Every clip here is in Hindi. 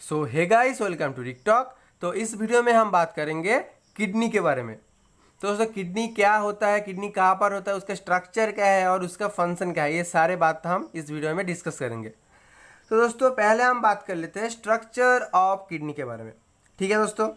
So hey guys, welcome to TikTok. तो इस वीडियो में हम बात करेंगे किडनी के बारे में। तो दोस्तों, किडनी क्या होता है, किडनी कहाँ पर होता है, उसका स्ट्रक्चर क्या है और उसका फंक्शन क्या है, ये सारे बात हम इस वीडियो में डिस्कस करेंगे। तो दोस्तों, पहले हम बात कर लेते हैं स्ट्रक्चर ऑफ किडनी के बारे में। ठीक है दोस्तों।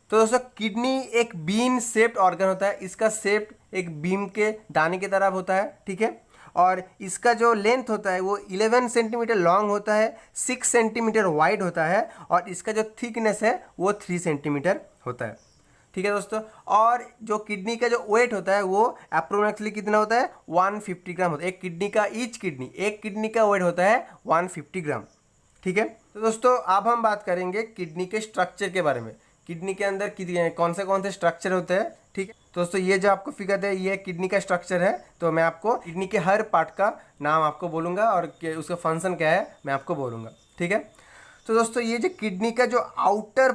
तो दोस्तों, किडनी एक बीन शेप्ड ऑर्गन होता है। इसका शेप एक बीम के दाने की तरह होता है। ठीक है। और इसका जो लेंथ होता है वो 11 सेंटीमीटर लॉन्ग होता है, 6 सेंटीमीटर वाइड होता है और इसका जो थिकनेस है वो 3 सेंटीमीटर होता है। ठीक है दोस्तों। और जो किडनी का जो वेट होता है वो अप्रोक्सीमेटली कितना होता है, 150 ग्राम होता है। एक किडनी का एक किडनी का वेट होता है 150 ग्राम। ठीक है। तो दोस्तों, अब हम बात करेंगे किडनी के स्ट्रक्चर के बारे में। किडनी के अंदर कौन से स्ट्रक्चर होते हैं। ठीक है। तो दोस्तों, ये जो आपको फिगर है ये किडनी का स्ट्रक्चर है। तो मैं आपको किडनी के हर पार्ट का नाम आपको बोलूँगा और उसका फंक्शन क्या है मैं आपको बोलूँगा। ठीक है। तो दोस्तों, ये जो किडनी का जो आउटर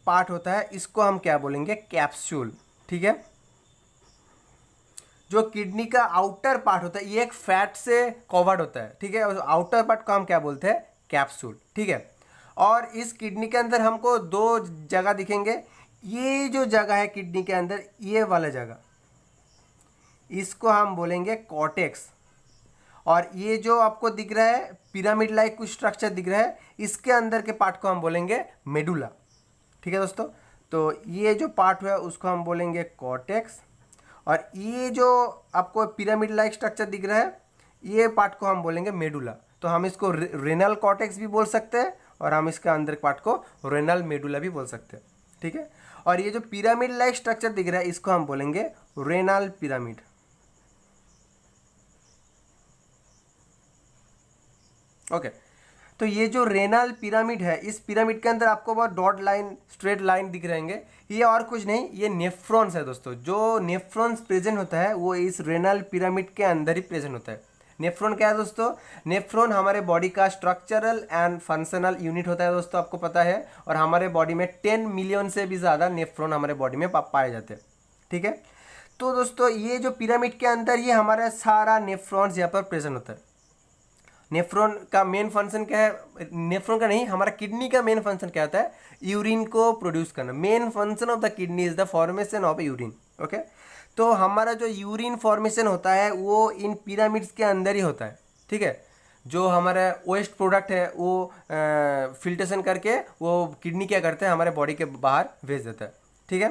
पार्ट होता है इसको हम क्या बोलेंगे, कैप्सूल। ठीक है। जो किडनी का आउटर पार्ट होता है ये एक फैट से कवर्ड होता है। ठीक है। और आउटर पार्ट को हम क्या बोलते हैं, कैप्सूल। ठीक है। और इस किडनी के अंदर हमको दो जगह दिखेंगे। ये जो जगह है किडनी के अंदर, ये वाला जगह, इसको हम बोलेंगे कॉर्टेक्स। और ये जो आपको दिख रहा है पिरामिड लाइक कुछ स्ट्रक्चर दिख रहा है, इसके अंदर के पार्ट को हम बोलेंगे मेडुला। ठीक है दोस्तों। तो ये जो पार्ट है उसको हम बोलेंगे कॉर्टेक्स। और ये जो आपको पिरामिड लाइक स्ट्रक्चर दिख रहा है ये पार्ट को हम बोलेंगे मेडुला। तो हम इसको रेनल कॉर्टेक्स भी बोल सकते हैं और हम इसके अंदर पार्ट को रेनल मेडुला भी बोल सकते हैं। ठीक है। और ये जो पिरामिड लाइक स्ट्रक्चर दिख रहा है इसको हम बोलेंगे रेनल पिरामिड। ओके। तो ये जो रेनल पिरामिड है, इस पिरामिड के अंदर आपको बहुत डॉट लाइन, स्ट्रेट लाइन दिख रहेंगे। ये और कुछ नहीं, ये नेफ्रॉन्स है दोस्तों। जो नेफ्रॉन्स प्रेजेंट होता है वो इस रेनल पिरामिड के अंदर ही प्रेजेंट होता है। नेफ्रॉन क्या है दोस्तों, नेफ्रॉन हमारे बॉडी का स्ट्रक्चरल एंड फंक्शनल यूनिट होता है दोस्तों, आपको पता है। और हमारे बॉडी में 10 मिलियन से भी ज़्यादा नेफ्रॉन हमारे बॉडी में पाए जाते हैं। ठीक है। तो दोस्तों, ये जो पिरामिड के अंदर ये हमारा सारा नेफ्रॉन्स यहाँ पर प्रेजेंट होता है। नेफ्रॉन का मेन फंक्शन क्या है, नेफ्रॉन का नहीं, हमारा किडनी का मेन फंक्शन क्या होता है, यूरिन को प्रोड्यूस करना। Main function of the kidney is the formation of urine. Okay. तो हमारा जो यूरिन फॉर्मेशन होता है वो इन पिरामिड्स के अंदर ही होता है। ठीक है। जो हमारा वेस्ट प्रोडक्ट है वो फिल्ट्रेशन करके वो किडनी क्या करते हैं, हमारे बॉडी के बाहर भेज देता है। ठीक है।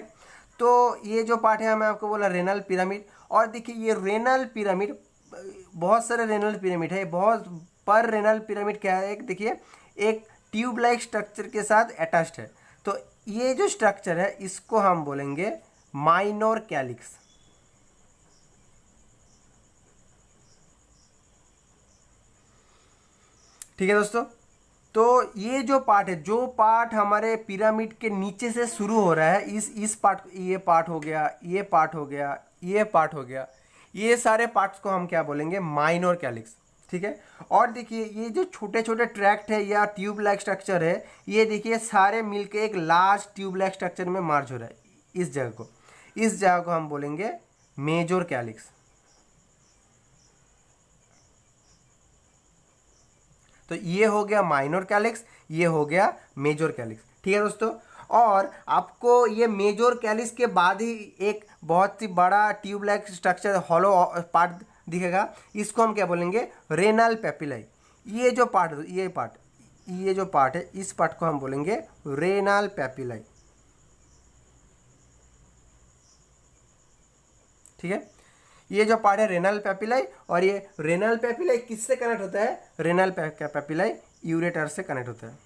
तो ये जो पार्ट है मैं आपको बोला रेनल पिरामिड। और देखिए ये रेनल पिरामिड, बहुत सारे रेनल पिरामिड है, बहुत पर रेनल पिरामिड क्या है, एक देखिए एक ट्यूब लाइक स्ट्रक्चर के साथ अटैच्ड है। तो ये जो स्ट्रक्चर है इसको हम बोलेंगे माइनर कैलिक्स। ठीक है दोस्तों। तो ये जो पार्ट है, जो पार्ट हमारे पिरामिड के नीचे से शुरू हो रहा है, इस पार्ट, ये पार्ट हो गया, ये पार्ट हो गया, ये पार्ट हो गया, ये सारे पार्ट्स को हम क्या बोलेंगे, माइनर कैलिक्स। ठीक है। और देखिए ये जो छोटे छोटे ट्रैक्ट है या ट्यूब लाइक स्ट्रक्चर है, ये देखिए सारे मिलके एक लार्ज ट्यूब लाइक स्ट्रक्चर में मार्ज हो रहा है। इस जगह को हम बोलेंगे मेजर कैलिक्स। तो ये हो गया माइनर कैलिक्स, ये हो गया मेजर कैलिक्स। ठीक है दोस्तों। और आपको ये मेजर कैलिक्स के बाद ही एक बहुत ही बड़ा tube like structure hollow part दिखेगा, इसको हम क्या बोलेंगे, रेनल पेपिलाई। ये जो पार्ट है इस पार्ट को हम बोलेंगे रेनल पेपिलाई। ठीक है। ये जो पार्ट है रेनल पेपिलाई, और ये रेनल पेपिलाई किससे कनेक्ट होता है, रेनल पेपिलाई यूरेटर से कनेक्ट होता है,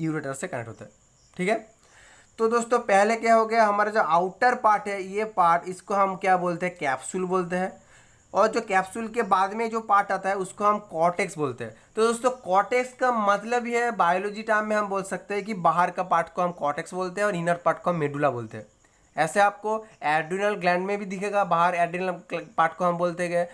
यूरेटर से कनेक्ट होता है। ठीक है। तो दोस्तों, पहले क्या हो गया, हमारा जो आउटर पार्ट है ये पार्ट, इसको हम क्या बोलते हैं, कैप्सूल बोलते हैं। और जो कैप्सूल के बाद में जो पार्ट आता है उसको हम कॉर्टेक्स बोलते हैं। तो दोस्तों, कॉर्टेक्स का मतलब ये है, बायोलॉजी टर्म में हम बोल सकते हैं कि बाहर का पार्ट को हम कॉर्टेक्स बोलते हैं और इनर पार्ट को हम मेडुला बोलते हैं। ऐसे आपको एड्रिनल ग्लैंड में भी दिखेगा, बाहर एड्रिनल पार्ट को हम बोलते हैं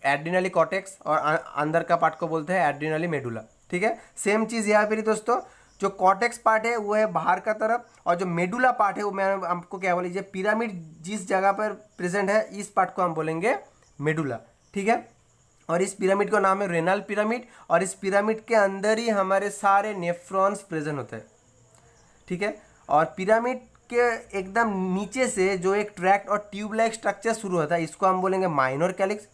एड्रिनली कॉर्टेक्स और अंदर का पार्ट को बोलते हैं एड्रिनली मेडुला। ठीक है। सेम चीज़ यहाँ पर ही दोस्तों, जो कॉर्टेक्स पार्ट है वो है बाहर का तरफ, और जो मेडुला पार्ट है वो मैं आपको क्या बोल लीजिए, पिरामिड जिस जगह पर प्रेजेंट है इस पार्ट को हम बोलेंगे मेडुला। ठीक है। और इस पिरामिड का नाम है रेनल पिरामिड, और इस पिरामिड के अंदर ही हमारे सारे नेफ्रॉन्स प्रेजेंट होते हैं, ठीक है। और पिरामिड के एकदम नीचे से जो एक ट्रैक्ट और ट्यूब लाइक स्ट्रक्चर शुरू होता है, इसको हम बोलेंगे माइनर कैलिक्स।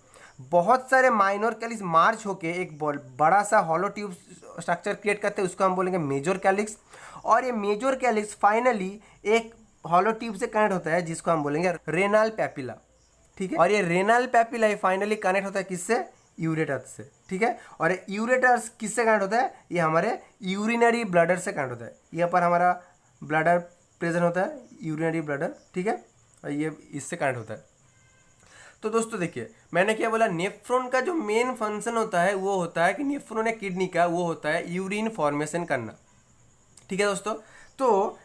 बहुत सारे माइनर कैलिक्स मार्च होके एक बड़ा सा हॉलो ट्यूब स्ट्रक्चर क्रिएट करते हैं, उसको हम बोलेंगे मेजर कैलिक्स। और ये मेजर कैलिक्स फाइनली एक हॉलो ट्यूब से कनेक्ट होता है, जिसको हम बोलेंगे रेनल पैपिला, ठीक है। और ये रेनल पैपिला फाइनली कनेक्ट होता है किससे? यूरेटर्स से, ठीक है। और यूरेटर्स किससे कनेक्ट होता है? ये हमारे यूरिनरी ब्लडर से कनेक्ट होता है। यहाँ पर हमारा ब्लडर प्रेजेंट होता है, यूरिनरी ब्लडर, ठीक है, और ये इससे कनेक्ट होता है। तो दोस्तों देखिए, मैंने क्या बोला, नेफ्रॉन का जो मेन फंक्शन होता है वो होता है कि नेफ्रॉन है किडनी का, वो होता है यूरिन फॉर्मेशन करना, ठीक है दोस्तों। तो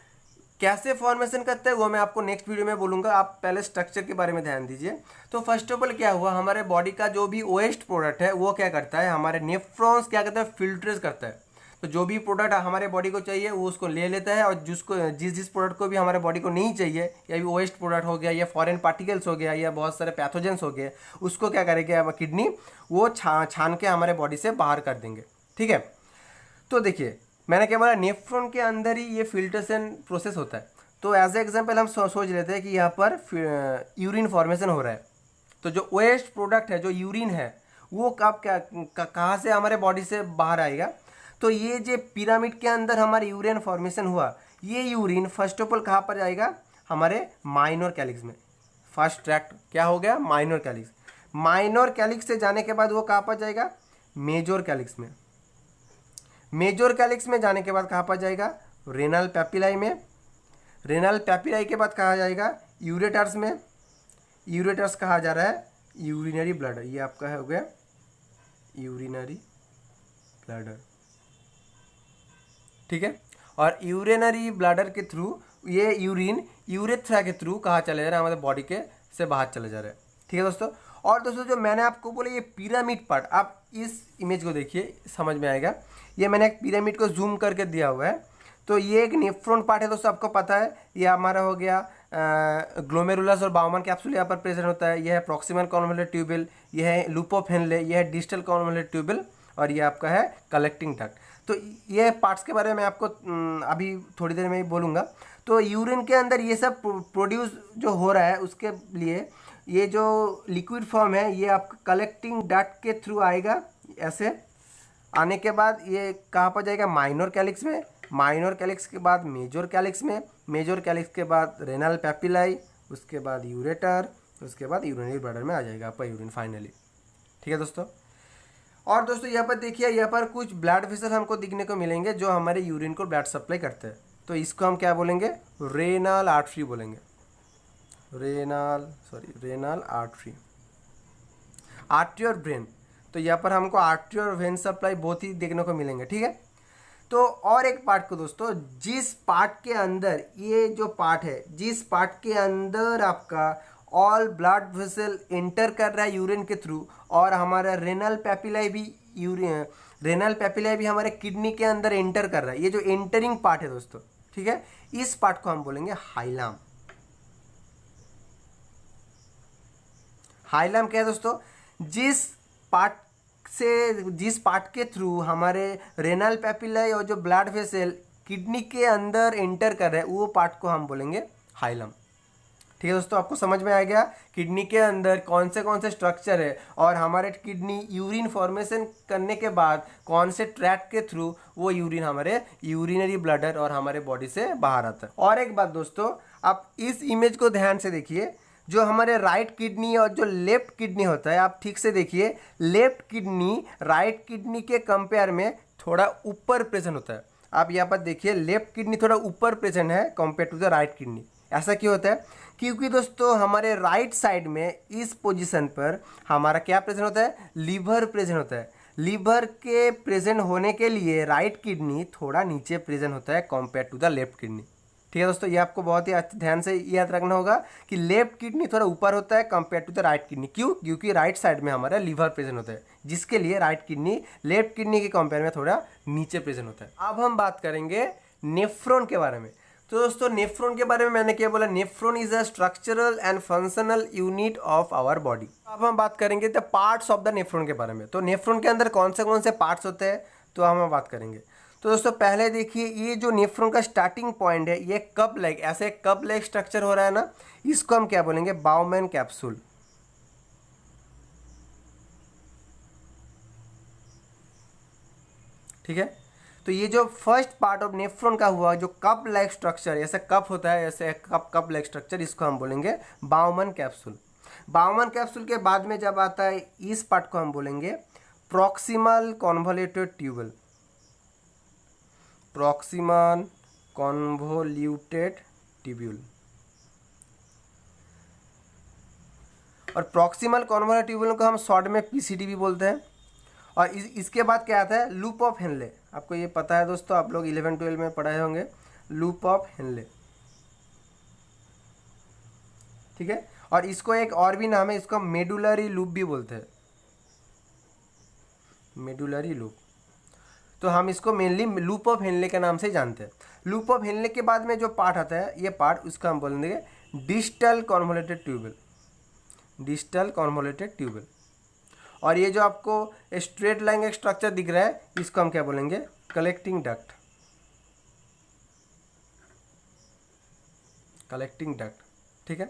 कैसे फॉर्मेशन करता है वो मैं आपको नेक्स्ट वीडियो में बोलूँगा, आप पहले स्ट्रक्चर के बारे में ध्यान दीजिए। तो फर्स्ट ऑफ ऑल क्या हुआ, हमारे बॉडी का जो भी वेस्ट प्रोडक्ट है वो क्या करता है, हमारे नेफ्रॉन्स क्या करता है, फिल्ट्रेट करता है। तो जो भी प्रोडक्ट हमारे बॉडी को चाहिए वो उसको ले लेता है, और जिस प्रोडक्ट को भी हमारे बॉडी को नहीं चाहिए, या भी वेस्ट प्रोडक्ट हो गया, या फॉरेन पार्टिकल्स हो गया, या बहुत सारे पैथोजेंस हो गए, उसको क्या करेंगे किडनी, वो छान के हमारे बॉडी से बाहर कर देंगे, ठीक है। तो देखिए, मैंने क्या बोला, नेफ्रॉन के अंदर ही ये फिल्ट्रेशन प्रोसेस होता है। तो एज ए एग्जाम्पल हम सोच लेते हैं कि यहाँ पर यूरिन फॉर्मेशन हो रहा है, तो जो वेस्ट प्रोडक्ट है, जो यूरिन है, वो कब कहाँ से हमारे बॉडी से बाहर आएगा। तो ये जो पिरामिड के अंदर हमारे यूरिन फॉर्मेशन हुआ, ये यूरिन फर्स्ट ऑफ ऑल कहाँ पर जाएगा, हमारे माइनर कैलिक्स में। फर्स्ट ट्रैक्ट क्या हो गया, माइनर कैलिक्स। माइनर कैलिक्स से जाने के बाद वो कहाँ पर जाएगा, मेजर कैलिक्स में। मेजर कैलिक्स में जाने के बाद कहाँ पर जाएगा, रेनल पैपिलाई में। रेनल पैपिलाई के बाद कहाँ जाएगा, यूरेटर्स में। यूरेटर्स कहाँ जा रहा है, यूरिनरी ब्लडर, ये आपका हो गया यूरिनरी ब्लडर, ठीक है। और यूरिनरी ब्लडर के थ्रू ये यूरिन यूरेथ्रा के थ्रू कहाँ चले जा रहा है, हमारे बॉडी के से बाहर चले जा रहा है, ठीक है दोस्तों। और दोस्तों जो मैंने आपको बोला ये पिरामिड पार्ट, आप इस इमेज को देखिए, समझ में आएगा। ये मैंने एक पिरामिड को जूम करके दिया हुआ है। तो ये एक नेफ्रॉन पार्ट है दोस्तों, आपको पता है। ये हमारा हो गया ग्लोमेरुलस और बाउमन कैप्सूल यहाँ पर प्रेजेंट होता है। यह है प्रॉक्सिमल कॉन्वोल्यूलेट ट्यूबल, यह है लूप ऑफ हेनले, यह है डिस्टल कॉन्वोल्यूलेट ट्यूबल, और ये आपका है कलेक्टिंग डक्ट। तो ये पार्ट्स के बारे में आपको अभी थोड़ी देर में ही बोलूँगा। तो यूरिन के अंदर ये सब प्रोड्यूस जो हो रहा है, उसके लिए ये जो लिक्विड फॉर्म है ये आपका कलेक्टिंग डक्ट के थ्रू आएगा। ऐसे आने के बाद ये कहाँ पर जाएगा, माइनर कैलिक्स में। माइनर कैलिक्स के बाद मेजर कैलिक्स में। मेजर कैलिक्स के बाद रेनल पैपिलाई, उसके बाद यूरेटर, उसके बाद यूरिनरी ब्लडर में आ जाएगा आपका यूरिन फाइनली, ठीक है दोस्तों। और दोस्तों यहाँ पर देखिए, यहाँ पर कुछ ब्लड वेसल हमको दिखने को मिलेंगे जो हमारे यूरिन को ब्लड सप्लाई करते हैं। तो इसको हम क्या बोलेंगे, रेनल आर्टरी बोलेंगे। Renal artery. आर्टरी और ब्रेन, तो यहाँ पर हमको आर्टरी और वेन सप्लाई बहुत ही देखने को मिलेंगे, ठीक है। तो और एक पार्ट को दोस्तों, जिस पार्ट के अंदर ये जो पार्ट है, जिस पार्ट के अंदर आपका ऑल ब्लड वेसल एंटर कर रहा है यूरिन के थ्रू, और हमारा रेनल पैपिलाई भी हमारे किडनी के अंदर एंटर कर रहा है। ये जो एंटरिंग पार्ट है दोस्तों, ठीक है, इस पार्ट को हम बोलेंगे हाइलम। हाइलम क्या है दोस्तों, जिस पार्ट के थ्रू हमारे रेनल पैपिलाई और जो ब्लड वेसल किडनी के अंदर एंटर कर रहे हैं, वो पार्ट को हम बोलेंगे हाइलम, ठीक है दोस्तों। आपको समझ में आ गया किडनी के अंदर कौन से स्ट्रक्चर है, और हमारे किडनी यूरिन फॉर्मेशन करने के बाद कौन से ट्रैक्ट के थ्रू वो यूरिन हमारे यूरिनरी ब्लडर और हमारे बॉडी से बाहर आता है। और एक बात दोस्तों, आप इस इमेज को ध्यान से देखिए, जो हमारे राइट किडनी और जो लेफ्ट किडनी होता है, आप ठीक से देखिए, लेफ्ट किडनी राइट किडनी के कंपेयर में थोड़ा ऊपर प्रेजेंट होता है। आप यहाँ पर देखिए, लेफ्ट किडनी थोड़ा ऊपर प्रेजेंट है compare to the right kidney. ऐसा क्यों होता है, क्योंकि दोस्तों हमारे राइट साइड में इस पोजीशन पर हमारा क्या प्रेजेंट होता है, लीवर प्रेजेंट होता है। लीवर के प्रेजेंट होने के लिए राइट किडनी थोड़ा नीचे प्रेजेंट होता है compare to the left kidney, ठीक है दोस्तों। ये आपको बहुत ही ध्यान से याद रखना होगा कि लेफ्ट किडनी थोड़ा ऊपर होता है compare to the right kidney. क्यों, क्योंकि राइट साइड में हमारा लीवर प्रेजेंट होता है, जिसके लिए राइट किडनी लेफ्ट किडनी के कंपेयर में थोड़ा नीचे प्रेजेंट होता है। अब हम बात करेंगे नेफ्रॉन के बारे में। तो दोस्तों नेफ्रॉन के बारे में मैंने क्या बोला, nephron is a structural and functional unit of our body. अब हम बात करेंगे the parts of the nephron के बारे में। तो नेफ्रॉन के अंदर कौन से पार्ट्स होते हैं, तो हम बात करेंगे। तो दोस्तों पहले देखिए, ये जो नेफ्रॉन का स्टार्टिंग पॉइंट है, ये कप लाइक, ऐसे कप लाइक स्ट्रक्चर हो रहा है ना, इसको हम क्या बोलेंगे, बाउमैन कैप्सूल। ठीक है, तो ये जो फर्स्ट पार्ट ऑफ नेफ्रॉन का हुआ, जो कप लाइक स्ट्रक्चर, ऐसे कप होता है, ऐसे कप लाइक स्ट्रक्चर, इसको हम बोलेंगे बाउमैन कैप्सूल। बाउमैन कैप्सूल के बाद में जब आता है इस पार्ट को हम बोलेंगे proximal convoluted tubule. Proximal convoluted tubule. और प्रॉक्सिमल कॉन्वोल्यूटेड ट्यूब्यूल को हम शॉर्ट में पीसीटी भी बोलते हैं। और इसके बाद क्या आता है, लूप ऑफ हेनले। आपको ये पता है दोस्तों, आप लोग 11-12 में पढ़ाए होंगे, लूप ऑफ हेनले। ठीक है, और इसको एक और भी नाम है, इसको मेडुलरी लूप भी बोलते हैं, मेडुलरी लूप। तो हम इसको मेनली लूप ऑफ हेनले के नाम से जानते हैं। लूप ऑफ हेनले के बाद में जो पार्ट आता है, ये पार्ट, उसका हम बोलेंगे distal convoluted tubule. Distal convoluted tubule. और ये जो आपको स्ट्रेट लाइन का स्ट्रक्चर दिख रहा है, इसको हम क्या बोलेंगे, कलेक्टिंग डक्ट। Collecting duct. ठीक है,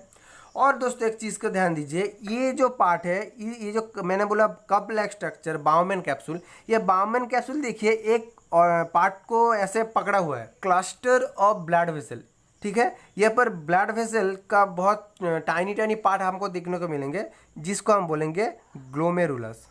और दोस्तों एक चीज़ का ध्यान दीजिए, ये जो पार्ट है, ये जो मैंने बोला कप लाइक स्ट्रक्चर, बाउमैन कैप्सूल, ये बाउमैन कैप्सूल देखिए एक पार्ट को ऐसे पकड़ा हुआ है, क्लस्टर ऑफ ब्लड वेसल। ठीक है, यहाँ पर ब्लड वेसल का बहुत टाइनी टाइनी पार्ट हमको देखने को मिलेंगे, जिसको हम बोलेंगे ग्लोमेरुलस।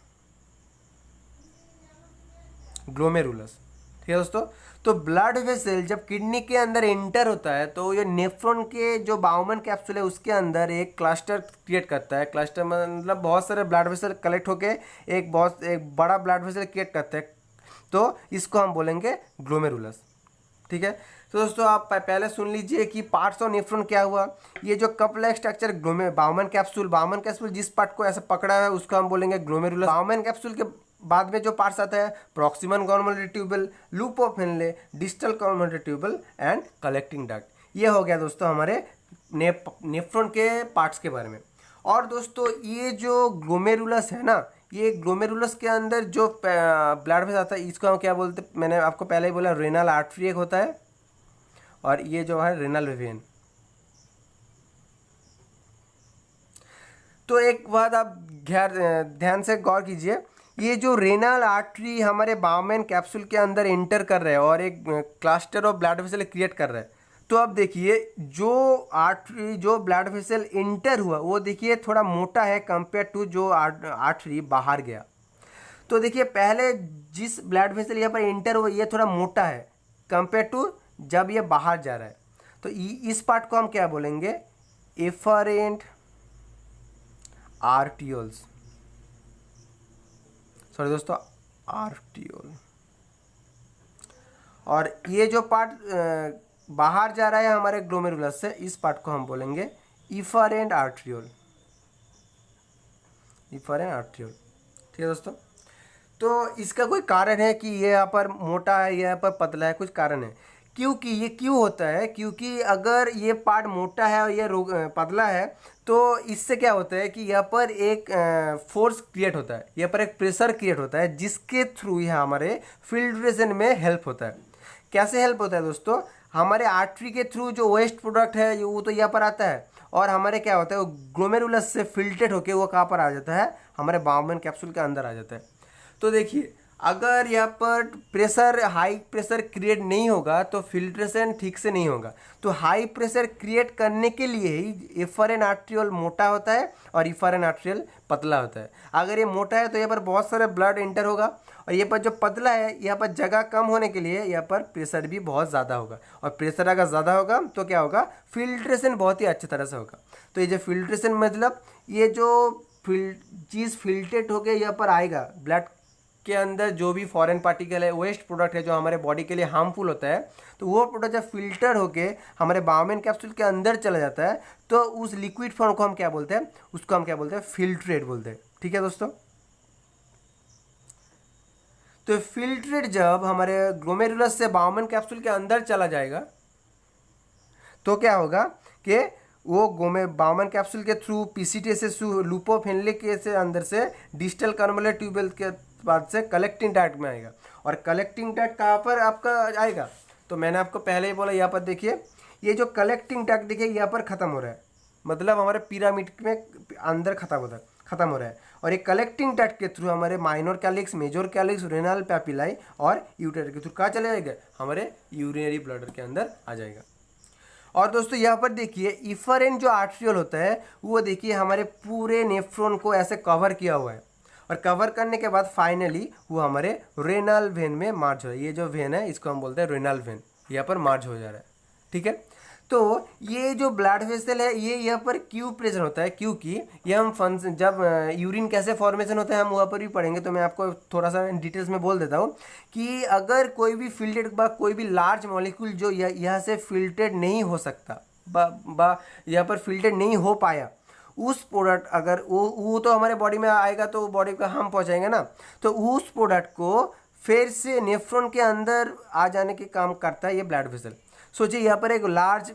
ग्लोमेरुलस। ठीक है दोस्तों, तो ब्लड वेसल जब किडनी के अंदर एंटर होता है, तो ये नेफ्रॉन के जो बाउमैन कैप्सूल है, उसके अंदर एक क्लस्टर क्रिएट करता है। क्लस्टर मतलब बहुत सारे ब्लड वेसल कलेक्ट होके एक बड़ा ब्लड वेसल क्रिएट करता है, तो इसको हम बोलेंगे ग्लोमेरुलस। ठीक है, तो दोस्तों आप पहले सुन लीजिए कि पार्ट्स ऑफ नेफ्रॉन क्या हुआ। ये जो कप लाइक स्ट्रक्चर बाउमैन कैप्सूल जिस पार्ट को ऐसे पकड़ा है, उसको हम बोलेंगे ग्लोमेरुलस। बाउमैन कैप्सूल के बाद में जो पार्ट्स आता है, proximal convoluted tubule, loop of Henle, distal convoluted tubule and collecting duct. ये हो गया दोस्तों हमारे नेफ्रॉन के पार्ट्स के बारे में। और दोस्तों ये जो ग्लोमेरुलस है ना, ये ग्लोमेरुलस के अंदर जो ब्लड वेसल आता है, इसको हम क्या बोलते हैं, मैंने आपको पहले ही बोला, रेनल आर्टरी एक होता है, और ये जो है रेनल वेन। तो एक बात आप ध्यान से गौर कीजिए, ये जो रेनल आर्टरी हमारे बाउमैन कैप्सूल के अंदर एंटर कर रहे हैं और एक cluster of blood vessel create कर रहा है। तो अब देखिए, जो ब्लड वेसल इंटर हुआ, वो देखिए थोड़ा मोटा है कंपेयर टू जो आर्टरी बाहर गया। तो देखिए पहले जिस ब्लड वेसल यहाँ पर इंटर हुआ, ये थोड़ा मोटा है कंपेयर टू जब ये बाहर जा रहा है। तो इस पार्ट को हम क्या बोलेंगे, एफरेंट आर्टियोल्स। सॉरी दोस्तों, आर्टियोल। और ये जो पार्ट बाहर जा रहा है हमारे ग्लोमेरुलस से, इस पार्ट को हम बोलेंगे इफरेंट आर्ट्रियोल। Efferent arteriole. ठीक है दोस्तों, तो इसका कोई कारण है कि ये यहाँ पर मोटा है, यहाँ पर पतला है, कुछ कारण है। क्योंकि ये क्यों होता है, क्योंकि अगर ये पार्ट मोटा है और ये पतला है, तो इससे क्या होता है कि यहाँ पर एक फोर्स क्रिएट होता है, यहाँ पर एक प्रेशर क्रिएट होता है, जिसके थ्रू यह हमारे फिल्ट्रेशन में हेल्प होता है। कैसे हेल्प होता है दोस्तों, हमारे आर्टरी के थ्रू जो वेस्ट प्रोडक्ट है वो तो यहाँ पर आता है, और हमारे क्या होता है, वो ग्लोमेरुलस से फिल्ट्रेट होकर वो कहाँ पर आ जाता है, हमारे बाउमैन कैप्सूल के अंदर आ जाता है। तो देखिए, अगर यहाँ पर प्रेशर, हाई प्रेशर क्रिएट नहीं होगा तो फिल्ट्रेशन ठीक से नहीं होगा। तो हाई प्रेशर क्रिएट करने के लिए ही एफरेंट आर्ट्रियोल मोटा होता है और इफरेंट आर्ट्रियोल पतला होता है। अगर ये मोटा है तो यहाँ पर बहुत सारे ब्लड एंटर होगा, और ये पर जो पतला है, यहाँ पर जगह कम होने के लिए यहाँ पर प्रेशर भी बहुत ज़्यादा होगा, और प्रेशर अगर ज़्यादा होगा तो क्या होगा, फिल्ट्रेशन बहुत ही अच्छी तरह से होगा। तो ये जो फिल्ट्रेशन मतलब ये जो चीज़ फिल्ट्रेट होकर यहाँ पर आएगा, ब्लड के अंदर जो भी फॉरेन पार्टिकल है, वेस्ट प्रोडक्ट है जो हमारे बॉडी के लिए हार्मफुल होता है, तो वो प्रोडक्ट जब फिल्टर होके हमारे बाउमैन कैप्सूल के अंदर चला जाता है, तो उस लिक्विड फॉर्म को हम क्या बोलते हैं, उसको हम क्या बोलते हैं, फिल्ट्रेट बोलते हैं। ठीक है दोस्तों, तो फिल्ट्रेट जब हमारे ग्लोमेरुलस से बाउमैन कैप्सूल के अंदर चला जाएगा, तो क्या होगा कि वो बाउमन कैप्सूल के थ्रू पीसीटी से लूपोफिलिक के से अंदर से डिस्टल कन्वोलर ट्यूबवेल के बाद से कलेक्टिंग ट्रैक्ट में आएगा। और कलेक्टिंग ट्रैक्ट कहाँ पर आपका आएगा, तो मैंने आपको पहले ही बोला, यहाँ पर देखिए ये जो कलेक्टिंग ट्रैक्ट देखिए यहाँ पर ख़त्म हो रहा है, मतलब हमारे पिरामिड में अंदर ख़त्म हो रहा है। और ये कलेक्टिंग ट्रैक्ट के थ्रू हमारे minor calyx, major calyx, renal papillae और यूटेटर के थ्रू कहाँ चले जाएगा, हमारे यूरिनरी ब्लडर के अंदर आ जाएगा। और दोस्तों यहाँ पर देखिए इफरेंट जो आर्ट्रियोल होता है वो देखिए हमारे पूरे नेफ्रॉन को ऐसे कवर किया हुआ है, और कवर करने के बाद फाइनली वो हमारे रेनल वेन में मार्च हो रहा है। ये जो वेन है इसको हम बोलते हैं रेनल वेन, यहाँ पर मार्च हो जा रहा है, ठीक है। तो ये जो ब्लड वेसल है ये यहाँ पर क्यों प्रेजेंट होता है, क्योंकि ये हम फंक्शन जब यूरिन कैसे फॉर्मेशन होता है हम वहाँ पर भी पढ़ेंगे, तो मैं आपको थोड़ा सा डिटेल्स में बोल देता हूँ कि अगर कोई भी फिल्टेड कोई भी लार्ज मॉलिक्यूल जो यहाँ से फिल्टेड नहीं हो सकता यहाँ पर फिल्टेड नहीं हो पाया, उस प्रोडक्ट अगर वो तो हमारे बॉडी में आएगा तो बॉडी को हम पहुँचाएंगे ना, तो उस प्रोडक्ट को फिर से नेफ्रॉन के अंदर आ जाने के काम करता है ये ब्लड वेसल। सोचिए यहाँ पर एक लार्ज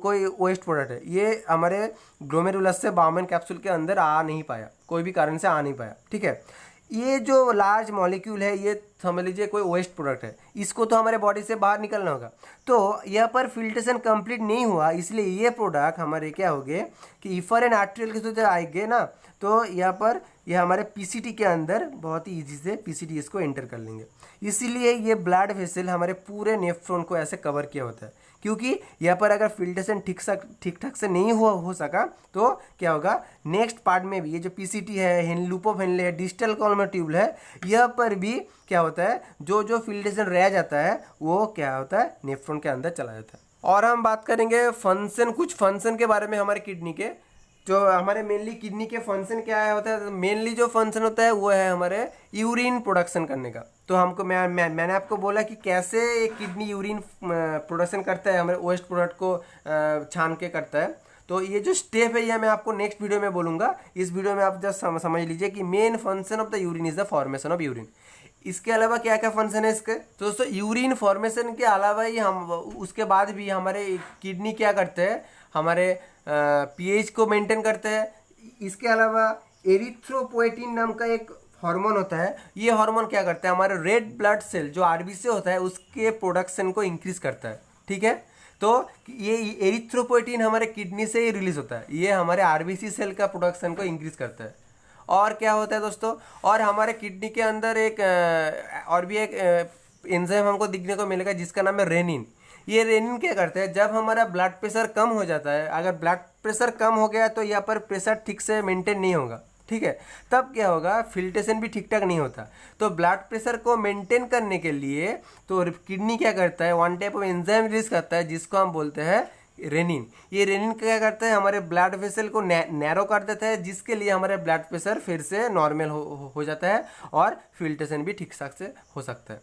कोई वेस्ट प्रोडक्ट है, ये हमारे ग्लोमेरुलस से बाउमन कैप्सूल के अंदर आ नहीं पाया, कोई भी कारण से आ नहीं पाया, ठीक है। ये जो लार्ज मॉलिक्यूल है ये समझ लीजिए कोई वेस्ट प्रोडक्ट है, इसको तो हमारे बॉडी से बाहर निकलना होगा, तो यहाँ पर फिल्ट्रेशन कंप्लीट नहीं हुआ, इसलिए ये प्रोडक्ट हमारे क्या हो गए कि इफरेंट आर्ट्रियल के थ्रू आएंगे ना, तो यहाँ पर यह हमारे पीसीटी के अंदर बहुत ही ईजी से पीसीटी इसको एंटर कर लेंगे। इसीलिए ये ब्लड वेसल हमारे पूरे नेफ्रॉन को ऐसे कवर किया होता है, क्योंकि यहाँ पर अगर फिल्ट्रेशन ठीक ठाक से नहीं हो सका तो क्या होगा, नेक्स्ट पार्ट में भी ये जो पीसीटी है, लूपोफिलिक है, डिस्टल कॉलमर ट्यूब है, यह पर भी क्या होता है जो फिल्ट्रेशन रह जाता है वो क्या होता है नेफ्रॉन के अंदर चला जाता है। और हम बात करेंगे फंक्शन, कुछ फंक्शन के बारे में हमारे किडनी के, जो हमारे मेनली किडनी के फंक्शन क्या होता है, मेनली जो फंक्शन होता है वो है हमारे यूरिन प्रोडक्शन करने का। तो हमको मैंने आपको बोला कि कैसे एक किडनी यूरिन प्रोडक्शन करता है, हमारे वेस्ट प्रोडक्ट को छान के करता है। तो ये जो स्टेप है ये मैं आपको नेक्स्ट वीडियो में बोलूँगा, इस वीडियो में आप जस्ट समझ लीजिए कि main function of the urine is the formation of urine. इसके अलावा क्या क्या फंक्शन है इसके, तो दोस्तों यूरिन फॉर्मेशन के अलावा ही हम उसके बाद भी हमारे किडनी क्या करते हैं, हमारे पीएच को मेंटेन करते हैं। इसके अलावा एरिथ्रोपोएटिन नाम का एक हार्मोन होता है, ये हार्मोन क्या करता है, हमारे रेड ब्लड सेल जो आरबीसी होता है उसके प्रोडक्शन को इंक्रीज करता है, ठीक है। तो ये एरिथ्रोपोएटिन हमारे किडनी से ही रिलीज होता है, ये हमारे आरबीसी सेल का प्रोडक्शन को इंक्रीज करता है। और क्या होता है दोस्तों, और हमारे किडनी के अंदर एक और भी एक एंजाइम हमको दिखने को मिलेगा जिसका नाम है रेनिन। ये रेनिन क्या करता है, जब हमारा ब्लड प्रेशर कम हो जाता है, अगर ब्लड प्रेशर कम हो गया तो यहाँ पर प्रेशर ठीक से मेंटेन नहीं होगा, ठीक है, तब क्या होगा, फिल्ट्रेशन भी ठीक ठाक नहीं होता। तो ब्लड प्रेशर को मेंटेन करने के लिए तो किडनी क्या करता है, one type of enzyme release करता है जिसको हम बोलते हैं रेनिन। ये रेनिन क्या करता है, हमारे ब्लड वेसल को नैरो कर देता है, जिसके लिए हमारे ब्लड प्रेशर फिर से नॉर्मल हो जाता है और फिल्ट्रेशन भी ठीक ठाक से हो सकता है,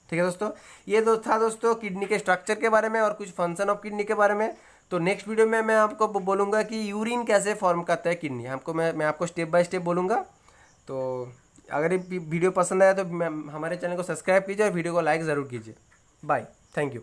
ठीक है दोस्तों। ये तो था दोस्तों किडनी के स्ट्रक्चर के बारे में और कुछ फंक्शन ऑफ किडनी के बारे में। तो नेक्स्ट वीडियो में मैं आपको बोलूँगा कि यूरिन कैसे फॉर्म करता है किडनी, हमको मैं आपको स्टेप बाय स्टेप बोलूँगा। तो अगर ये वीडियो पसंद आया तो हमारे चैनल को सब्सक्राइब कीजिए और वीडियो को लाइक ज़रूर कीजिए। Bye, thank you.